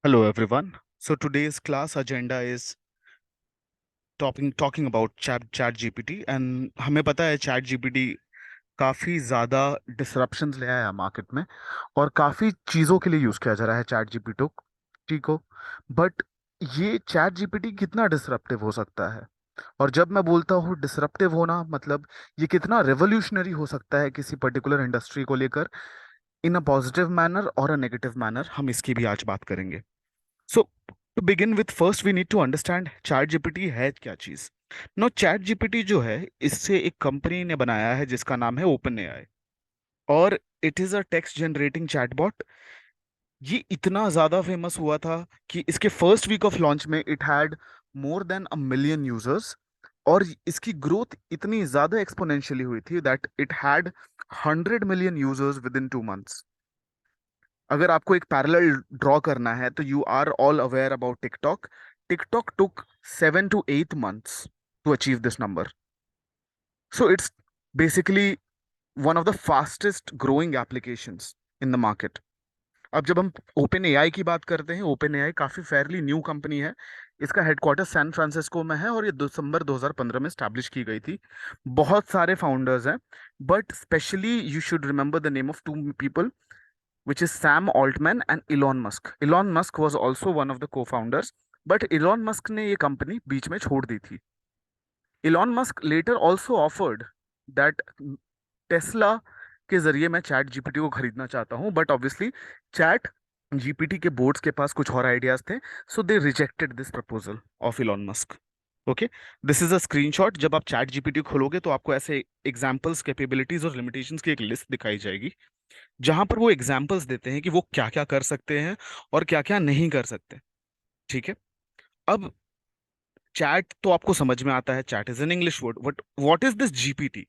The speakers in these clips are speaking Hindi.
Hello everyone. So today's class agenda is talking about chat GPT and हमें पता है chat GPT काफी ज्यादा डिसरप्शंस ले आया मार्केट में और काफी चीजों के लिए यूज किया जा रहा है चैट जीपीटी को। बट ये चैट जीपीटी कितना डिसरप्टिव हो सकता है? और जब मैं बोलता हूँ डिसरप्टिव होना मतलब ये कितना रेवोल्यूशनरी हो सकता है किसी पर्टिकुलर इंडस्ट्री को लेकर, इन अ पॉजिटिव मैनर और अ नेगेटिव मैनर, हम इसकी भी आज बात करेंगे। So to begin with first we need to understand ChatGPT है क्या चीज। नो, चैट जीपीटी जो है इससे एक कंपनी ने बनाया है जिसका नाम है ओपन एआई, और it is a text generating chatbot. ये इतना ज्यादा फेमस हुआ था कि इसके फर्स्ट वीक ऑफ लॉन्च में it had more than a million users, और इसकी ग्रोथ इतनी ज्यादा एक्सपोनेंशियली हुई थी that it had 100 million users within 2 months. अगर आपको एक पैरेलल ड्रॉ करना है तो you are all aware about TikTok. TikTok took 7 to 8 months to achieve this number. So it's basically one of the fastest growing applications in the market. अब जब हम ओपन एआई की बात करते हैं, ओपन एआई काफी फेयरली न्यू कंपनी है। इसका हेडक्वार्टर सैन फ्रांसिस्को में है और ये दिसंबर 2015 में स्टैब्लिश की गई थी। बहुत सारे फाउंडर्स हैं, but specially you should remember the name of two people, which is Sam Altman and Elon Musk. Elon Musk was also one of the co-founders, but Elon Musk ने ये कंपनी बीच में छोड़ दी थी। Elon Musk later also offered that Tesla के जरिए मैं चैट जीपीटी को खरीदना चाहता हूँ, बट ऑब्वियसली चैट जीपीटी के बोर्ड्स के पास कुछ और आइडियाज थे, so they rejected this proposal of Elon Musk. Okay, this is a screenshot. जब आप चैट जीपीटी खोलोगे तो आपको ऐसे एग्जांपल्स, कैपेबिलिटीज और लिमिटेशंस की एक लिस्ट दिखाई जाएगी, जहां पर वो एग्जाम्पल्स देते हैं कि वो क्या क्या कर सकते हैं और क्या क्या नहीं कर सकते। ठीक है, अब चैट तो आपको समझ में आता है, chat is an English word, but what is this GPT?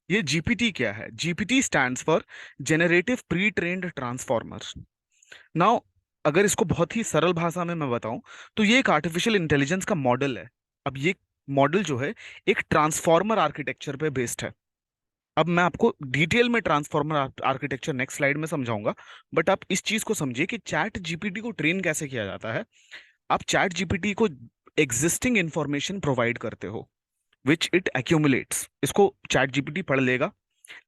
ये जीपीटी क्या है? GPT stands for generative pre trained transformer. Now, अगर इसको बहुत ही सरल भाषा में मैं बताऊं तो ये एक आर्टिफिशियल इंटेलिजेंस का मॉडल है। अब ये मॉडल जो है एक ट्रांसफॉर्मर आर्किटेक्चर पे बेस्ड है। अब मैं आपको डिटेल में ट्रांसफॉर्मर आर्किटेक्चर नेक्स्ट स्लाइड में समझाऊंगा, बट आप इस चीज को समझिए कि चैट जीपीटी को ट्रेन कैसे किया जाता है। आप चैट जीपीटी को एग्जिस्टिंग इंफॉर्मेशन प्रोवाइड करते हो, विच इट एक्यूमुलेट्स। इसको चैट जीपीटी पढ़ लेगा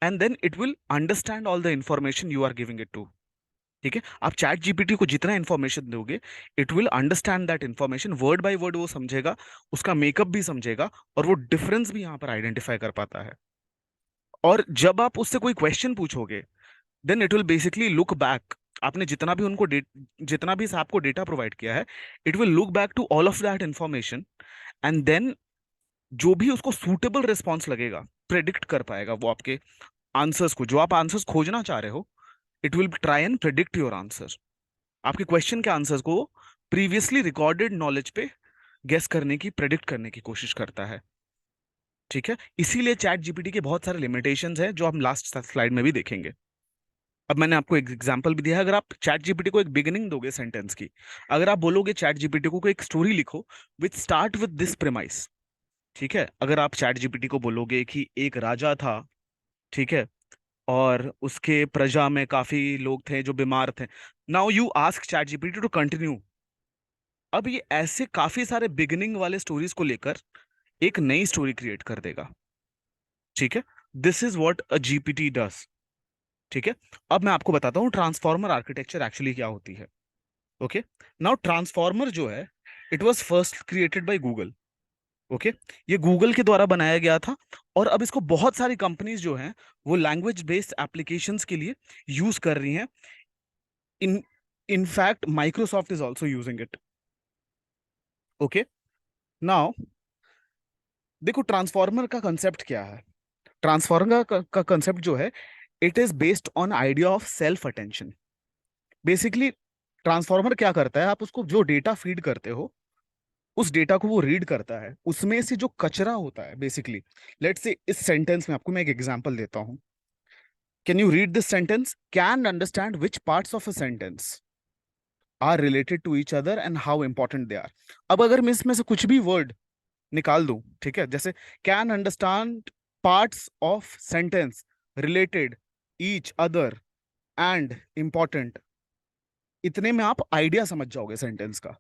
and then it will understand all the information you are giving it to. ठीक है, आप चैट जीपीटी को जितना इंफॉर्मेशन दोगे, it will understand that information word by word, वो समझेगा, उसका मेकअप भी समझेगा, और वो डिफरेंस भी यहाँ पर आइडेंटिफाई कर पाता है। और जब आप उससे कोई क्वेश्चन पूछोगे, then it will basically look back. आपने जितना भी आपको डेटा प्रोवाइड किया है, it will look back to all of that information, and then जो भी उसको सूटेबल रिस्पॉन्स लगेगा, प्रेडिक्ट कर पाएगा वो आपके आंसर्स को। जो आप आंसर्स खोजना चाह रहे हो, it will try and predict your answer. आपके क्वेश्चन के आंसर्स को प्रीवियसली रिकॉर्डेड नॉलेज पे गेस करने की, प्रेडिक्ट करने की कोशिश करता है। ठीक है, इसीलिए चैट जीपीटी के बहुत सारे लिमिटेशंस हैं जो हम लास्ट स्लाइड में भी देखेंगे। अब मैंने आपको एक एग्जांपल भी दिया है। अगर आप चैट जीपीटी को एक बिगिनिंग दोगे सेंटेंस की, अगर आप बोलोगे चैट जीपीटी को एक स्टोरी लिखो with start with this premise. ठीक है, अगर आप चैट जीपीटी को बोलोगे कि एक राजा था, ठीक है, और उसके प्रजा में काफी लोग थे जो बीमार थे। Now you ask ChatGPT to continue. अब ये ऐसे काफी सारे बिगिनिंग वाले स्टोरीज को लेकर एक नई स्टोरी क्रिएट कर देगा। ठीक है, this is what a GPT does. ठीक है, अब मैं आपको बताता हूँ ट्रांसफॉर्मर आर्किटेक्चर एक्चुअली क्या होती है। ओके, नाउ ट्रांसफॉर्मर जो है, it was first created by Google. Okay, ये गूगल के द्वारा बनाया गया था, और अब इसको बहुत सारी कंपनीज जो हैं वो लैंग्वेज बेस्ड एप्लीकेशंस के लिए यूज कर रही हैं। In in fact Microsoft is also using it. Okay, now देखो ट्रांसफॉर्मर का कंसेप्ट क्या है। ट्रांसफॉर्मर का कंसेप्ट जो है, it is based on idea of self attention. Basically transformer क्या करता है, आप उसको जो डेटा फीड करते हो, उस डेटा को वो रीड करता है। उसमें से जो कचरा होता है, बेसिकली लेट्स से इस सेंटेंस में आपको मैं एक एग्जांपल देता हूं। Can you read this sentence? Can understand which parts of a sentence are related to each other and how important they are. अब अगर मैं इसमें से कुछ भी वर्ड निकाल दूं, ठीक है, जैसे can understand parts of sentence related each other and important, इतने में आप आइडिया समझ जाओगे सेंटेंस का।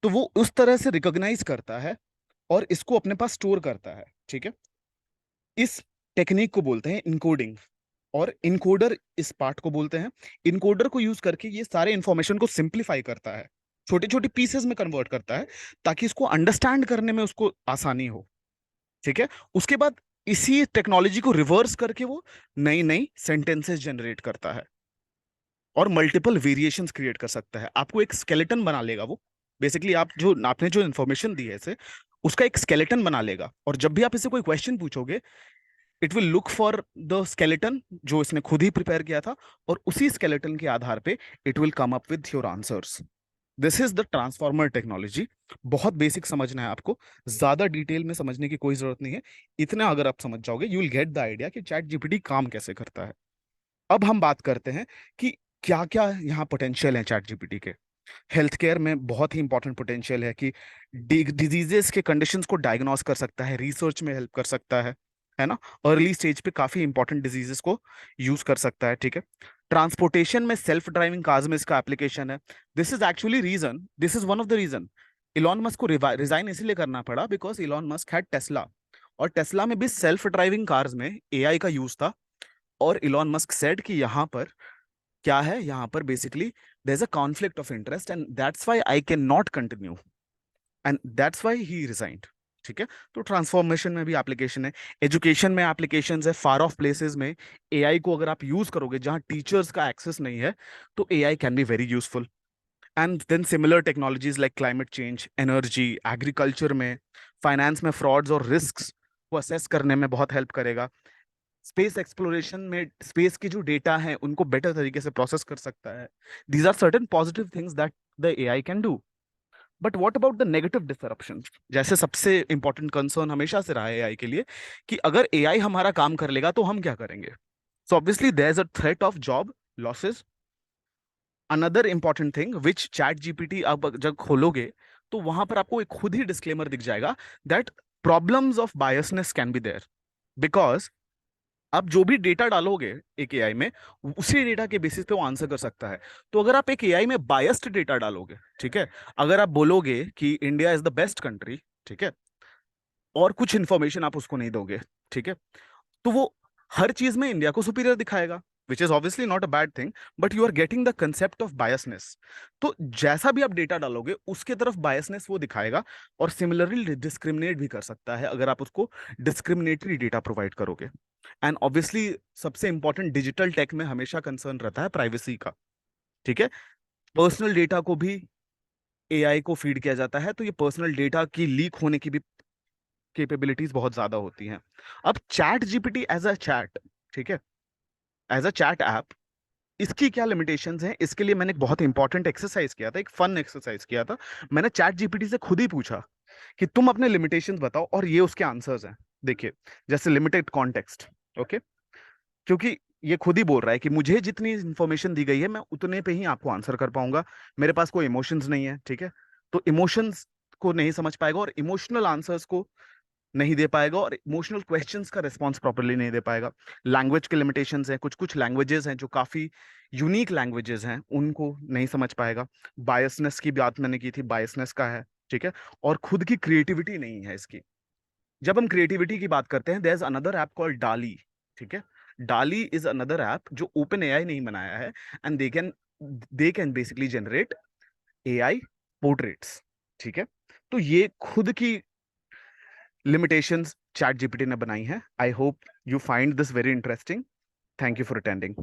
तो वो उस तरह से रिकॉग्नाइज करता है और इसको अपने पास स्टोर करता है, ठीक है। इस टेक्निक को बोलते हैं इनकोडिंग, और इनकोडर इस पार्ट को बोलते हैं। इनकोडर को यूज करके ये सारे इंफॉर्मेशन को सिंप्लीफाई करता है, छोटे छोटे पीसेस में कन्वर्ट करता है, ताकि इसको अंडरस्टैंड करने में उसको आसानी हो, ठीक है। उसके बाद इसी टेक्नोलॉजी को रिवर्स करके वो नई नई सेंटेंसेस जनरेट करता है और मल्टीपल वेरिएशंस क्रिएट कर सकता है। आपको एक स्केलेटन बना लेगा वो। बेसिकली आप जो आपने जो इन्फॉर्मेशन दी है इसे, उसका एक स्केलेटन बना लेगा, और जब भी आप इसे कोई क्वेश्चन पूछोगे, it will look for the skeleton जो इसने खुद ही प्रिपेयर किया था, और उसी स्केलेटन के आधार पे it will come up with your answers. This is the transformer technology. बहुत बेसिक समझना है आपको, ज्यादा डिटेल में समझने की कोई जरूरत नहीं है। इतना अगर आप समझ जाओगे, you will get the idea कि चैट जीपीटी काम कैसे करता है। अब हम बात करते हैं कि क्या क्या यहाँ पोटेंशियल है चैट जीपीटी के। हेल्थ केयर में बहुत ही इंपॉर्टेंट पोटेंशियल है कि डिजीजेस के कंडीशंस को डायग्नोस कर सकता है, रिसर्च में हेल्प कर सकता है ना। अर्ली स्टेज पे काफी इंपॉर्टेंट डिजीजेस को यूज कर सकता है, ठीक है। ट्रांसपोर्टेशन में सेल्फ ड्राइविंग कार्स में इसका एप्लीकेशन है। This is one of the reason Elon Musk को रिजाइन इसीलिए करना पड़ा, because Elon Musk had Tesla, और टेस्ला में भी सेल्फ ड्राइविंग कार्स में एआई का यूज था। और इलॉन मस्क सेड कि यहाँ पर क्या है, यहाँ पर basically there is a conflict of interest, and that's why I cannot continue, and that's why he resigned, ठीक है। तो ट्रांसफॉर्मेशन में भी एप्लीकेशन है, एजुकेशन में एप्लीकेशंस है, फार ऑफ प्लेसेस में एआई को अगर आप यूज करोगे जहां टीचर्स का एक्सेस नहीं है, तो AI can be very useful. And then similar technologies like climate change, energy, agriculture में, फाइनेंस में फ्रॉड्स और रिस्क्स को असेस करने में बहुत हेल्प करेगा। स्पेस एक्सप्लोरेशन में स्पेस की जो डेटा है उनको बेटर तरीके से प्रोसेस कर सकता है। These are certain positive things that the AI can do. But what about the negative disruption? जैसे सबसे इंपॉर्टेंट कंसर्न हमेशा से रहा है एआई के लिए, कि अगर एआई हमारा काम कर लेगा तो हम क्या करेंगे। So obviously there is a threat of job losses. Another important thing which ChatGPT आप जब खोलोगे, तो वहां पर आपको एक खुद ही डिस्क्लेमर दिख जाएगा that problems of biasness can be there, because आप जो भी डेटा डालोगे एक एआई में, उसी डेटा के बेसिस पे वो आंसर कर सकता है। तो अगर आप एक एआई में बायस्ड डेटा डालोगे, ठीक है, अगर आप बोलोगे कि India is the best country, ठीक है, और कुछ इंफॉर्मेशन आप उसको नहीं दोगे, ठीक है, तो वो हर चीज में इंडिया को सुपीरियर दिखाएगा, which is obviously not a bad thing, but you are getting the concept of biasness. तो जैसा भी आप डेटा डालोगे उसके तरफ बायसनेस वो दिखाएगा, और सिमिलरली डिस्क्रिमिनेट भी कर सकता है अगर आप उसको डिस्क्रिमिनेटरी डेटा प्रोवाइड करोगे। एंड ऑब्वियसली सबसे इंपॉर्टेंट डिजिटल टेक में हमेशा कंसर्न रहता है प्राइवेसी का, ठीक है। पर्सनल डेटा को भी एआई को फीड किया जाता है, तो ये पर्सनल डेटा की लीक होने की भी कैपेबिलिटीज बहुत ज्यादा होती हैं। अब ChatGPT as a chat, ठीक है, एज अ चैट ऐप, इसकी क्या लिमिटेशंस हैं, इसके लिए मैंने एक बहुत इंपॉर्टेंट एक्सरसाइज किया था, एक फन एक्सरसाइज किया था। मैंने चैट जीपीटी से खुद ही पूछा कि तुम अपने लिमिटेशंस बताओ, और ये उसके आंसर्स हैं। देखिए, जैसे लिमिटेड कॉन्टेक्स्ट, ओके, क्योंकि ये खुद ही बोल रहा है कि मुझे जितनी इंफॉर्मेशन दी गई है मैं उतने पे ही आपको आंसर कर पाऊंगा, मेरे पास कोई इमोशंस नहीं है, ठीक है। तो इमोशंस को नहीं समझ पाएगा, और इमोशनल आंसर्स को नहीं दे पाएगा, और इमोशनल क्वेश्चंस का रिस्पॉन्स प्रॉपरली नहीं दे पाएगा। लैंग्वेज के लिमिटेशंस हैं, कुछ कुछ लैंग्वेजेस हैं जो काफी यूनिक लैंग्वेजेस हैं, उनको नहीं समझ पाएगा। बायसनेस की बात मैंने की थी, बायसनेस का है, ठीक है। और खुद की क्रिएटिविटी नहीं है इसकी। जब हम क्रिएटिविटी की बात करते हैं, there is another app called DALL-E, ठीक है। डाली इज अनदर ऐप जो ओपन एआई नहीं बनाया है, and they can basically generate AI portraits, ठीक है। तो ये खुद की लिमिटेशंस चैट जीपीटी ने बनाई है। I hope you find this very interesting. Thank you for attending.